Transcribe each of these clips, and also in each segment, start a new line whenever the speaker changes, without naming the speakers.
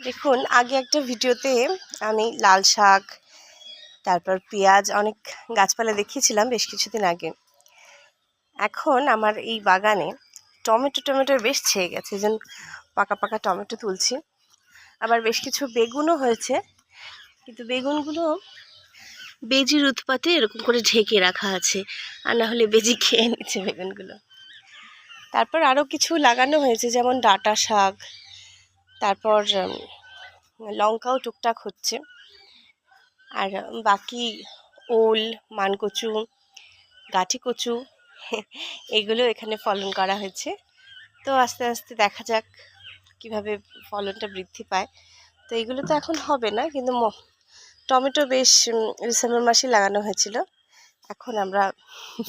দেখুন, আগে একটা ভিডিওতে আমি লাল শাক, তারপর পেঁয়াজ অনেক গাছপালা দেখিয়েছিলাম বেশ কিছুদিন আগে। এখন আমার এই বাগানে টমেটোর বেশ ছেয়ে গেছে, যেন পাকা পাকা টমেটো তুলছি। আবার বেশ কিছু বেগুনও হয়েছে, কিন্তু বেগুনগুলো বেজির উৎপাতে এরকম করে ঢেকে রাখা আছে, আর না হলে বেজি খেয়ে নিচ্ছে বেগুনগুলো। তারপর আরও কিছু লাগানো হয়েছে, যেমন ডাঁটা শাক, তারপর লঙ্কাও টুকটাক হচ্ছে, আর বাকি ওল, মানকচু, গাঠি কচু এগুলো এখানে ফলন করা হয়েছে। তো আস্তে আস্তে দেখা যাক কিভাবে ফলনটা বৃদ্ধি পায়। তো এগুলো তো এখন হবে না, কিন্তু টমেটো বেশ ডিসেম্বর মাসে লাগানো হয়েছিল, এখন আমরা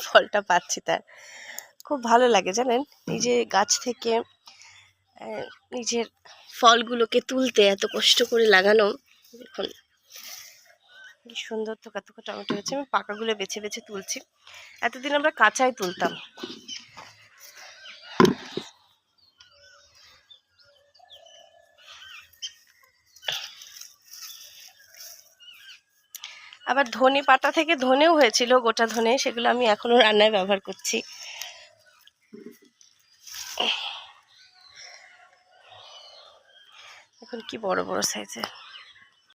ফলটা পাচ্ছি। তার খুব ভালো লাগে জানেন, এই যে গাছ থেকে নিজের ফলগুলোকে তুলতে এত কষ্ট করে লাগানো। দেখুন কি সুন্দর থোকা থোকা টমেটো হয়েছে, আমি পাকাগুলো বেছে বেছে তুলছি। এতদিন আমরা কাঁচাই তুলতাম। আবার ধনে পাতা থেকে ধনেও হয়েছিল, গোটা ধনে, সেগুলো আমি এখনো রান্নায় ব্যবহার করছি। এখন কি বড় বড় সাইজের।